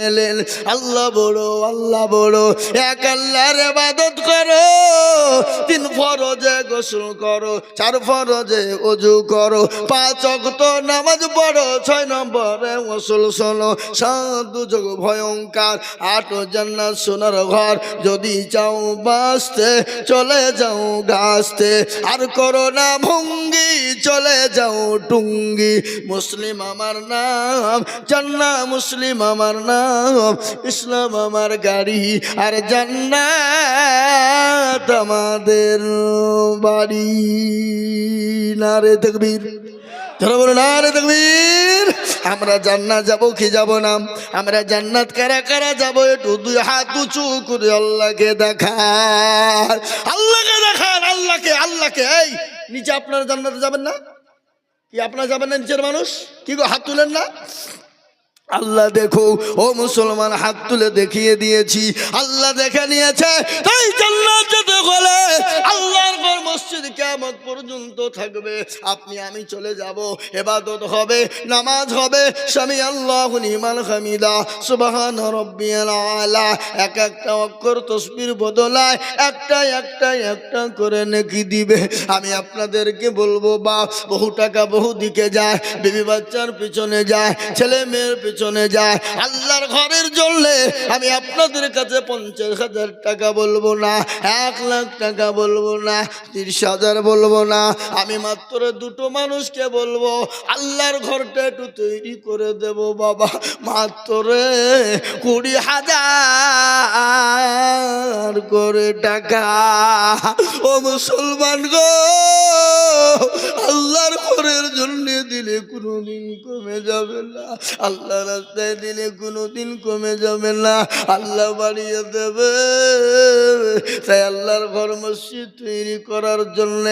এলেন। আল্লাহ বড় এক আল্লাহর ইবাদত করো, 3 ফরজে গোসল করো, 4 ফরজে ওযু করো, 5 ওয়াক্ত নামাজ পড়ো, 6 নম্বরে গোসল শোনো, 7 দুজক ভয়ঙ্কর, 8 জান্নাত সোনার ঘর। যদি চাও বাঁচতে চলে যাও গাছতে, আর করো না ভঙ্গি চলে যাও টুঙ্গি। মুসলিম আমার নাম, জান্নাত মুসলিম আমার নাম, ইসলাম আমার গাড়ি, আর জান্নাত আমাদের বাড়ি। নারে তাকবীর, যারা বলো নারে তাকবীর। আমরা জান্নাত যাব কি যাব না? আমরা জান্নাত কারা কারা যাব? একটু 2 হাত উঁচু করে আল্লাহকে দেখান, আল্লাহকে দেখান, আল্লাহকে। এই নিচে আপনারা জান্নাতে যাবেন না কি? আপনারা যাবেন না নিচের মানুষ? কি গো হাত তুলেন না? আল্লাহ দেখো ও মুসলমান, হাত তুলে দেখিয়ে দিয়েছি, আল্লাহ দেখে নিয়েছে। তাই জান্নাত যেতে হলে আল্লাহর ঘর মসজিদ কিয়ামত পর্যন্ত থাকবে। আপনি আমি চলে যাব, ইবাদত হবে, নামাজ হবে, সামি আল্লাহু লিমান হামিদা, সুবহান রাব্বিয়াল আলা। এক একটা অক্ষর তাসবিহ বদলায়, একটা করে নেকি দিবে। আমি আপনাদেরকে বলবো, বা বহু টাকা বহু দিকে যায়, বিবি বাচ্চার পিছনে যায়, ছেলে মেয়ের পিছনে যায়, আল্লাহর ঘরের জন্য আমি আপনাদের কাছে 50,000 টাকা বলবো না, 1 লাখ টাকা বলবো না, 30,000 বলবো না। আমি মাত্র 2টো মানুষকে বলবো, আল্লাহর ঘরটা একটু তৈরি করে দেব বাবা, মাত্র 20,000 করে টাকা। ও মুসলমান গো, আল্লাহর ঘরের জন্য দিলে কোনোদিন কমে যাবে না, আল্লাহ রাস্তায় দিলে কোনোদিন কমে যাবে না, আল্লাহ বাড়িয়ে দেবে। তাই আল্লাহর ঘর মসজিদ তৈরি করার জন্য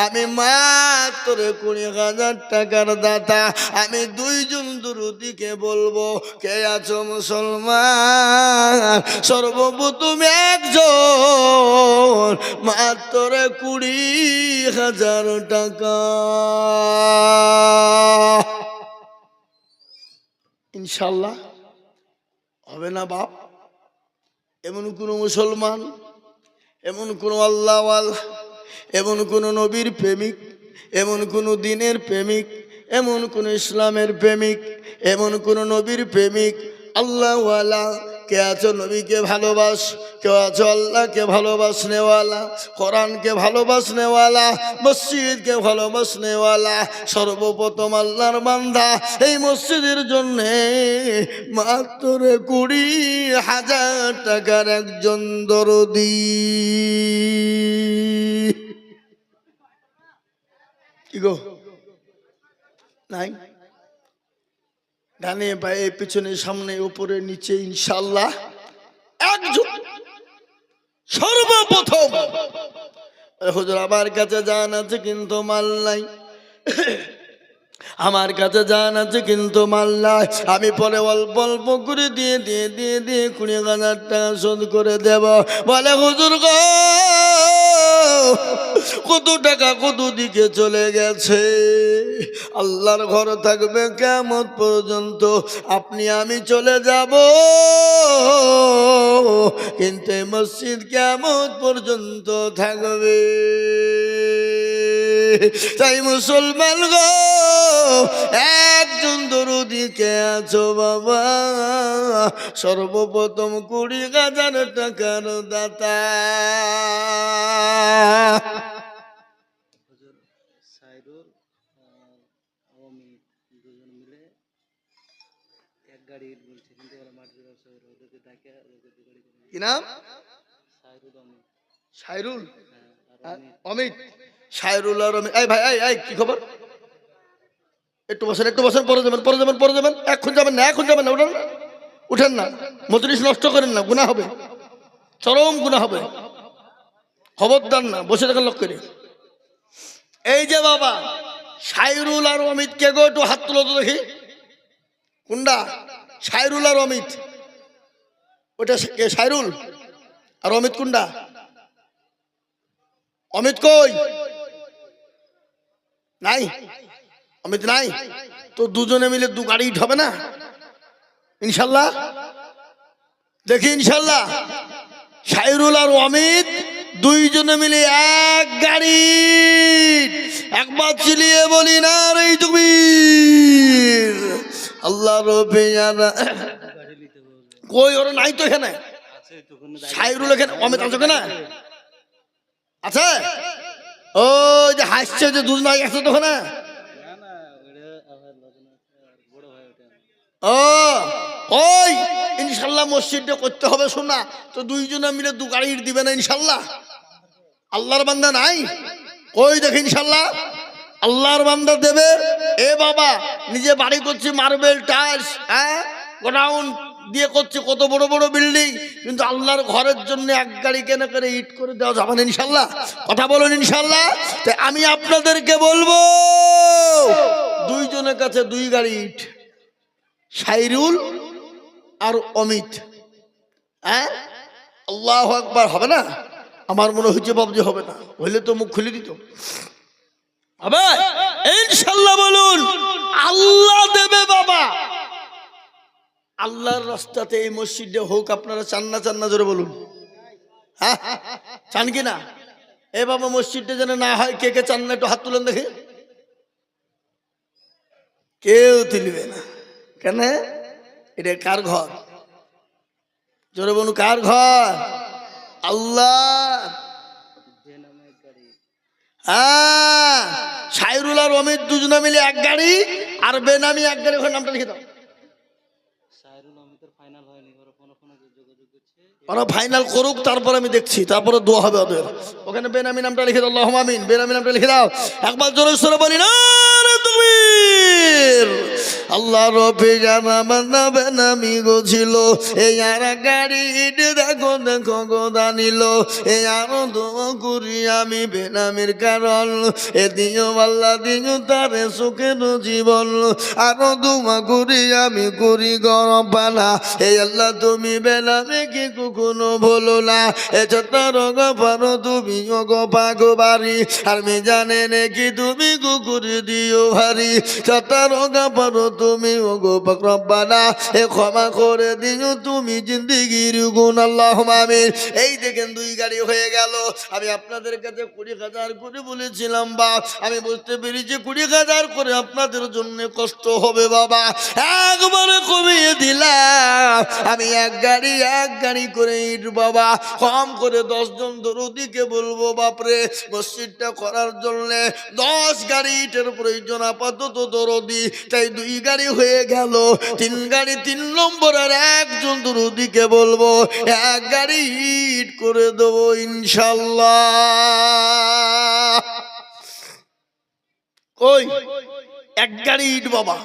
আমি মাত্র 20,000 টাকার দাতা। আমি 2 জন দুরুদিকে বলবো, কে আছো মুসলমান? সর্বপ্রথম একজন, মাত্র 20,000 টাকা। ইনশাল্লাহ হবে না বাপ? এমন কোন মুসলমান, এমন কোন আল্লাহওয়ালা, এমন কোন নবীর প্রেমিক, এমন কোন দিনের প্রেমিক, এমন কোন ইসলামের প্রেমিক, এমন কোন নবীর প্রেমিক আল্লাহওয়ালা কে আছো? নবীকে ভালোবাস, কেউ আছো আল্লাহকে ভালোবাসনেওয়ালা, কোরআনকে ভালোবাসনেওয়ালা, মসজিদকে ভালোবাসনেওয়ালা। সর্বপ্রথম আল্লাহর বান্দা এই মসজিদের জন্য মাত্র 20,000 টাকার একজন দরদি। কি গো নাই? ডানে বায়ে পিছনে সামনে উপরে নিচে ইনশাআল্লাহ একজন। সর্বপ্রথম হুজুর আমার কাছে জান আছে কিন্তু মাল নাই, আমার কাছে জান আছে কিন্তু মাল নাই, আমি পরে অল্প অল্প করে দিয়ে 20,000 টাকা শোধ করে দেব। বলে হুজুর গো, কত টাকা কত দিকে চলে গেছে। আল্লাহর ঘর থাকবে কিয়ামত পর্যন্ত, আপনি আমি চলে যাব, কিন্তু এই মসজিদ কিয়ামত পর্যন্ত থাকবে। তাই মুসলমান গো, একজন দরুদিকে আছো বাবা, সর্বপ্রথম 20,000 টাকার দাতা। কি নাম? সাইরুল, অমিত, সাইরুল আর অমিত। এই ভাই, এই কি খবর? একটু বসেন, পরে যাবেন, এখন যাবেন না, উঠেন না, মজলিস নষ্ট করেন না, গুনাহ হবে, চরম গুনাহ হবে, খবরদার না, বসে থাকেন লোক করে। এই যে বাবা সাইরুল আর অমিত কে গো? একটু হাত তুলো তো দেখি। কোনটা? সাইরুল আর অমিত? ওটা কে? সাইরুল আর অমিত কোনটা? অমিত কই? নাই, অমিত নাই তো। দুজনে মিলে 2 গাড়ি হবে না ইনশাল্লাহ? দেখি ইনশাল্লাহ সাইরুল আর অমিত দুইজনে মিলে এক গাড়ি। একবার চিলিয়ে বলি না রে তাকবীর। আল্লাহ রবে জানা কই ওরা নাই তো এখানে। সাইরুল এখানে, অমিত আছে কেনা আছে। ও যে হাসছে যে দুধ নাই আছে তো ওখানে। ও ওই ইনশাল্লাহ মসজিদটা করতে হবে। শোনা তো দুইজনে মিলে দু গাড়ি দিবে না ইনশাল্লাহ। আল্লাহর বান্দা নাই ওই দেখে ইনশাল্লাহ আল্লাহর বান্দা দেবে। এ বাবা নিজে বাড়ি করছে মার্বেল টাইলস, হ্যাঁ গোডাউন দিয়ে করছে কত বড় বড় বিল্ডিং, কিন্তু আল্লাহর ঘরের জন্য এক গাড়ি কেনা করে ইট করে দেওয়া যাবে না ইনশাল্লাহ। কথা বলুন ইনশাল্লাহ। তাই আমি আপনাদেরকে বলবো দুইজনের কাছে দুই গাড়ি ইট, সাইরুল আর অমিত। হ্যাঁ আল্লাহু আকবার। হবে না? আমার মনে হচ্ছে বাবজি হবে না, হইলে তো মুখ খুলে দিত। হবে ইনশাল্লাহ। বলুন আল্লাহ দেবে বাবা। আল্লাহর রাস্তাতে এই মসজিদে হোক, আপনারা চান না চান না জোরে বলুন। হ্যাঁ চান কি না? এ বাবা মসজিদটা যেন না হয়, কে কে চান না একটু হাত তুলেন দেখে। কেউ তুলবে না কেন? এটা কার ঘর? জোরে বলুন কার ঘর? আল্লাহ। হ্যাঁ সাইরুল আর অমিত দুজনে মিলে এক গাড়ি, আর বেনামি এক গাড়ি। ওখানে নামটা লিখে দাও। ওরা ফাইনাল করুক, তারপর আমি দেখছি, তারপরে দোয়া হবে ওদের। ওখানে বেনামি নামটা লিখে দাও। আল্লাহুম্মা আমিন। বেনামি নামটা লিখে দাও। একবার জোরে সরে বলি না তাকবীর। আল্লাহ রবে জানা বান্দা বেনামি গো ছিল, এই আর গাড়ি ইট দেখো দেখো গো দানিল। এই আরো দোয়া করি আমি বেনামির কারণ, এ দিও আল্লাহ দিও তারে সুখের জীবন। আরো দোয়া করি আমি করি গরম পানা, এই আল্লাহ তুমি বেনামি কি কখনো বলো না। এ ছোট্টার গো তুমি গো পাগো বাড়ি, আর আমি জানে নাকি তুমি কুকুরি দিও ভারী। ছোট্টার গো তুমি গো রব্বানা, এ ক্ষমা করে দিও তুমি জিন্দিগির গুণ। আল্লাহুম্মা আমিন। এই দেখেন দুই গাড়ি হয়ে গেল। আমি আপনাদের কাছে 20,000 করে বলেছিলাম বা আমি বুঝতে পেরেছি 20,000 করে আপনাদের জন্য কষ্ট হবে বাবা, একবারে কমিয়ে দিলাম। আমি এক গাড়ি করে ইট বাবা, কম করে 10 জন দরদিকে বলবো বাপরে মসজিদটা করার জন্য 10 গাড়ি ইটের প্রয়োজন আপাতত দরদি। তাই 2 গাড়ি হয়ে গেল, 3 গাড়ি। 3 নম্বরের একজন দরদিকে বলবো 1 গাড়ি ইট করে দেবো ইনশাল্লাহ। ওই 1 গাড়ি ইট বাবা।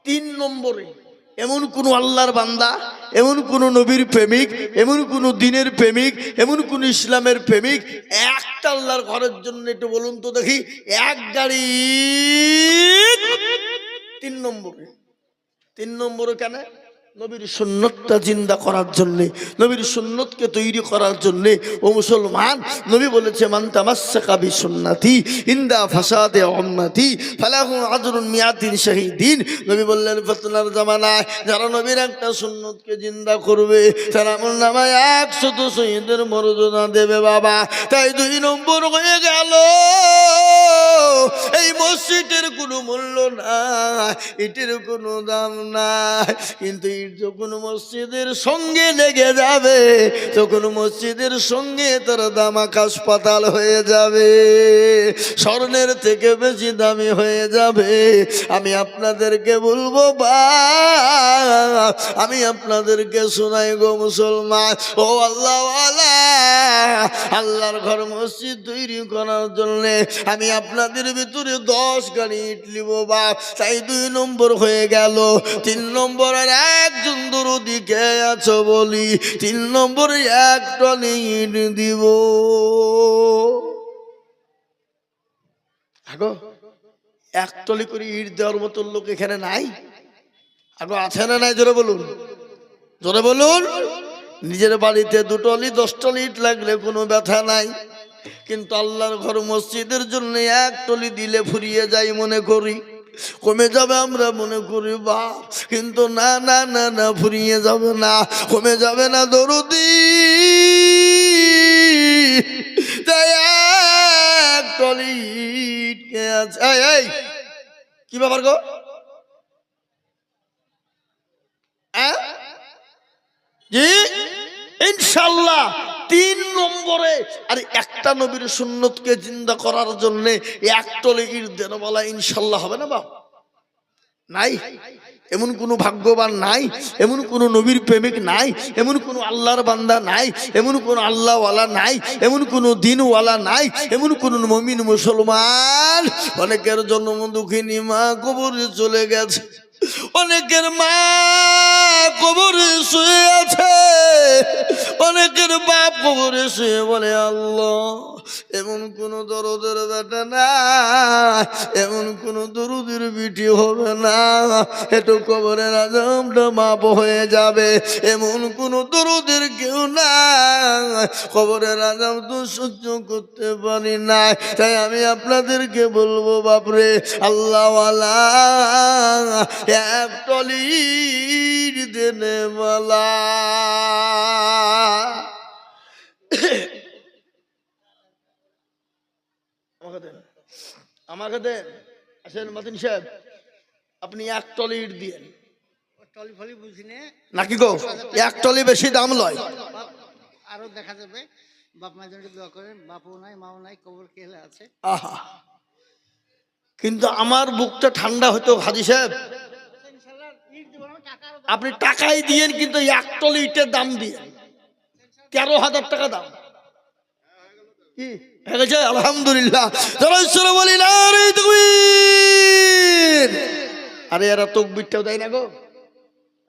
3 নম্বরে এমন কোন আল্লাহর বান্দা, এমন কোন নবীর প্রেমিক, এমন কোন দিনের প্রেমিক, এমন কোন ইসলামের প্রেমিক একটা আল্লাহর ঘরের জন্য একটু বলুন তো দেখি। 1 গাড়ি 3 নম্বরে। 3 নম্বরে কেন? নবীর সুন্নতটা জিন্দা করার জন্য, নবীর সুন্নতকে তৈরি করার জন্য। ও মুসলমান, নবী বলেছে মান তামাসসাকা বিসুন্নতি ইনদা ফাসাদে উম্মতি ফালাহু আজরুন মিয়াতিন শাহীদিন। নবী বললেন ফিতনার জামানায় যারা নবীর একটা সুন্নতকে জিন্দা করবে তারা আমল নামায় 100 শহীদের মর্যাদা দেবে বাবা। তাই 2 নম্বর হয়ে গেল। এই মসজিদের কোনো মূল্য নাই, এটির কোনো দাম নাই, কিন্তু যখন মসজিদের সঙ্গে লেগে যাবে তখন মসজিদের সঙ্গে তার দাম আকাশ পাতাল হয়ে যাবে, স্বর্ণের থেকে বেশি দামি হয়ে যাবে। আমি আপনাদেরকে বলবো আমি আপনাদেরকে শোনাই গো মুসলমান, ও আল্লাহওয়ালা, আল্লাহর ঘর মসজিদ তৈরি করার জন্য আমি আপনাদের ভিতরে 10 গাড়ি ইট লিব বাপ। তাই 2 নম্বর হয়ে গেল। 3 নম্বরের একজন দরদি কে আছো বলি 3 নম্বরে 1 টনি ইট দিব। আগো 1 টলি করে ইট দেওয়ার মতো লোক এখানে নাই? আগো আছে না নাই? জোরে বলুন, জোরে বলুন। নিজের বাড়িতে 2 টলি 10 টলি ইট লাগলে কোনো ব্যথা নাই, কিন্তু আল্লাহর ঘর মসজিদের জন্য 1 টলি দিলে ফুরিয়ে যায় মনে করি। কমে যাবে আমরা মনে করি বাপ, কিন্তু না না না না, ফুরিয়ে যাবে না, কমে যাবে না দরদি। তাই এক টলি ইট কে আছে। এই কি ব্যাপার গো? জি ইনশাআল্লাহ 3 নম্বরে। আর একটা নবীর সুন্নতকে জিন্দা করার জন্য এক টলি ইট দেন বলা ইনশাআল্লাহ হবে না বাপ? নাই, এমন কোন ভাগ্যবান নাই, এমন কোন নবীর প্রেমিক নাই, এমন কোন আল্লাহর বান্দা নাই, এমন কোন আল্লাহওয়ালা নাই, এমন কোন দিনওয়ালা নাই, এমন কোন মুমিন মুসলমান। অনেকের জন্ম দুঃখিনী মা কবরে চলে গেছে, অনেকের মা কবরে শুয়ে আছে, অনেকের বাপ কবরে শুয়ে বলে আল্লাহ এমন কোন দরদের বেটা না, এমন কোন দরুদের বিটি হবে না একটু কবরের আযাবটা মাপ হয়ে যাবে, এমন কোন দরুদের কেউ না, কবরের আযাব তো সহ্য করতে পারি না। তাই আমি আপনাদেরকে বলবো বাপরে, আল্লাহওয়ালা এক টলির দেনে মালা। আমাকে দেন আসেন মাতিন সাহেব, আপনি এক টলি ইট দিয়েন। টলি ফলি বুঝি নাকি গো? এক টলি বেশি দাম লয়, আরো দেখা যাবে। বাপ মায়ের জন্য দোয়া করেন, বাপও নাই মাও নাই, কবর কেলে আছে। আহা, কিন্তু আমার বুকটা ঠান্ডা হতো হাজি সাহেব, আপনি টাকাই দিয়েন কিন্তু এক টলি ইটের দাম দিয়ে 13,000 টাকা দাম। কি হয়ে গেছে? আলহামদুলিল্লাহ। বলি না রে তাকবীর। আরে এরা তাকবীরটাও দেয় না গো,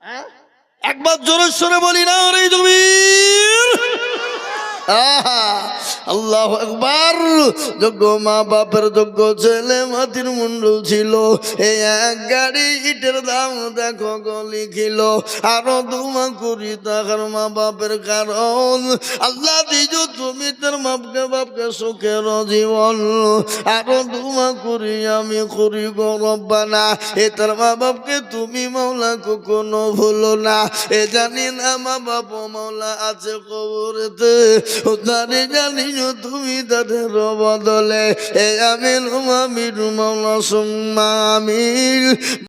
হ্যাঁ? একবার জোরে সরে বলি না রে তাকবীর। আল্লাহু আকবার। যোগ্য মা বাপের যোগ্য ছেলে মাটির মুন্ডল ছিল, এই এক গাড়ি ইটের দাম দেখো গলি খিল। আরো দুমা করি তাহার মা বাপের কারণ, আল্লাহ দিজ তুমি তার বাপকে সুখের জীবন। আরো দুমা করি আমি করি গো রব্বানা, এ তার মা বাপকে তুমি মাওলা কখনো ভুলো না। এ জানি না মা বাপ মাওলা আছে কবরেতে, তারে জানি তুমি তাদের বদলে। এ আমিন মামির মাওলা সুম্মা আমিন।